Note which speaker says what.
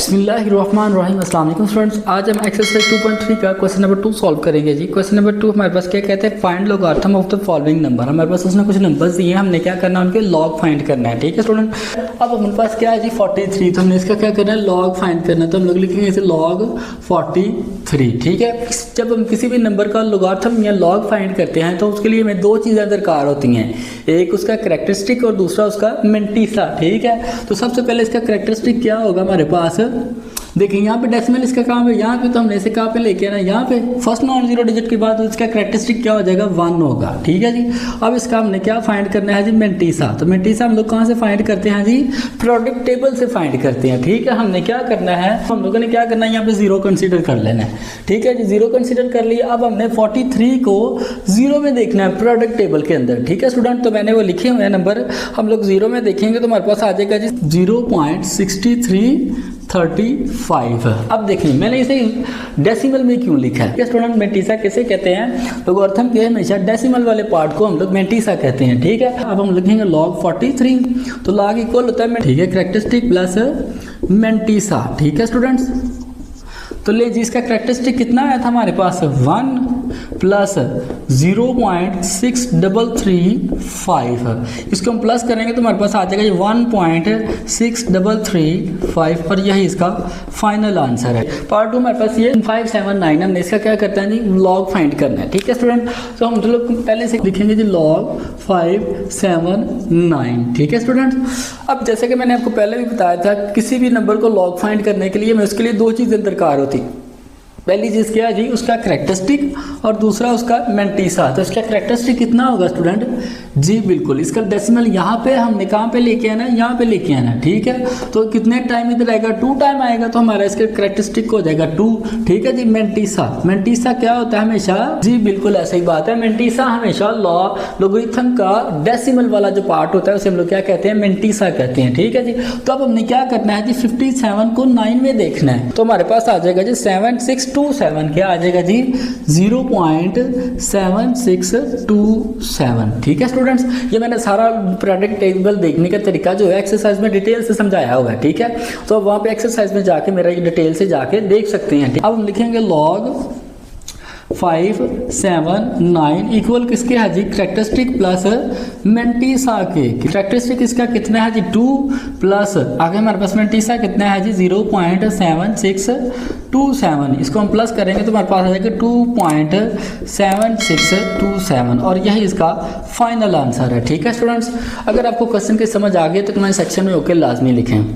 Speaker 1: बिस्मिल्लाहिर्रहमानिर्रहीम। अस्सलाम वालेकुम स्टूडेंट्स, आज हम एक्सरसाइज 2.3 का क्वेश्चन नंबर 2 सॉल्व करेंगे जी। क्वेश्चन नंबर 2 हमारे पास क्या कहते हैं, find logarithm of the following number. हमारे पास उसने कुछ नंबर्स दिए हैं, हमने क्या करना है, उनके लॉग फाइंड करना है। ठीक है स्टूडेंट, अब हमारे पास क्या है जी 43, तो हमने इसका क्या करना है, लॉग फाइंड करना है। तो हम लोग लिखेंगे इसे लॉग 43। ठीक है, जब हम किसी भी नंबर का लॉगरिथम या लॉग फाइंड करते हैं तो उसके लिए हमें दो चीज़ें दरकार होती हैं, एक उसका कैरेक्टरिस्टिक और दूसरा उसका मेंटीसा। ठीक है, तो सबसे पहले इसका कैरेक्टरिस्टिक क्या होगा हमारे पास, देखिए यहाँ पे डेसिमल इसका काम है, यहाँ पे तो हमने इसे कहाँ पे लेके आना है, यहाँ पे फर्स्ट नॉन जीरो डिजिट के बाद इसका कैरेक्टरिस्टिक क्या हो जाएगा, 1 होगा। ठीक है जी, अब इसका हमने क्या फाइंड करना है जी, मेंटीसा। तो मेंटीसा हम लोग कहाँ से फाइंड करते हैं जी, प्रोडक्ट टेबल से फाइंड करते हैं। ठीक है, हमने क्या करना है, हम लोगों ने क्या करना है, यहाँ पे 0 कंसीडर कर लेना है। ठीक है जी, 0 कंसीडर कर लिया। अब हमने 43 को 0 में देखना है प्रोडक्ट टेबल के अंदर। ठीक है स्टूडेंट, तो मैंने वो लिखे हुए हैं नंबर, हम लोग 0 में देखेंगे तो हमारे पास आ जाएगा जी 0.6335। अब देखिए मैंने इसे डेसिमल में क्यों लिखा है स्टूडेंट, मेंटीसा किसे कहते हैं, लॉगरिथम के हमेशा डेसिमल वाले पार्ट को हम लोग मेंटीसा कहते हैं। ठीक है, अब हम लिखेंगे log 43, तो log इक्वल होता है, ठीक है, कैरेक्टरिस्टिक प्लस मेंटीसा। ठीक है स्टूडेंट्स, तो ले जी इसका कैरेक्टरिस्टिक कितना आया था हमारे पास, 1 प्लस 0.6335। इसको हम प्लस करेंगे तो हमारे पास आ जाएगा 1.6335 और यही इसका फाइनल आंसर है। पार्ट 2 हमारे पास ये 579, हमने इसका क्या करता है जी, लॉग फाइंड करना है। ठीक है स्टूडेंट, तो हम लोग पहले से लिखेंगे जी log 579। ठीक है स्टूडेंट, अब जैसे कि मैंने आपको पहले भी बताया था, किसी भी नंबर को लॉग फाइंड करने के लिए हमें उसके लिए दो चीज़ें दरकार होती। पहली चीज़ क्या है जी, उसका कैरेक्टरिस्टिक और दूसरा उसका मेंटीसा। तो इसका कैरेक्टरिस्टिक कितना होगा स्टूडेंट जी, बिल्कुल इसका डेसिमल यहाँ पे हमने कहाँ पे लेके आना है, यहाँ पे लेके आना है। ठीक है, तो कितने टाइम इधर आएगा, 2 टाइम आएगा, तो हमारा इसका कैरेक्टरिस्टिक हो जाएगा 2। ठीक है जी, मेंटीसा क्या होता है हमेशा जी, बिल्कुल ऐसा ही बात है, मेंटीसा हमेशा लॉगरिथम का डेसिमल वाला जो पार्ट होता है उसे हम लोग क्या कहते हैं, मेंटीसा कहते हैं। ठीक है जी, तो अब हमने क्या करना है जी, 57 को 9 में देखना है, तो हमारे पास आ जाएगा जी 7627, क्या आ जाएगा जी 0.7627। ठीक है स्टूडेंट्स, ये मैंने सारा प्रोडक्ट टेबल देखने का तरीका जो है एक्सरसाइज में डिटेल से समझाया हुआ है। ठीक है, तो वहाँ पे एक्सरसाइज में जाके मेरा ये डिटेल से जाके देख सकते हैं। अब हम लिखेंगे log 579 इक्वल किसके है जी, कैरेक्टरिस्टिक प्लस मेंटीसा के। कैरेक्टरिस्टिक इसका कितना है जी 2 प्लस आगे हमारे पास मेंटीसा कितना है जी 0.7627। इसको हम प्लस करेंगे तो हमारे पास आ जाएगा 2.7627 और यही इसका फाइनल आंसर है। ठीक है स्टूडेंट्स, अगर आपको क्वेश्चन की समझ आ गई तो कमेंट सेक्शन में ओके लाजमी लिखें।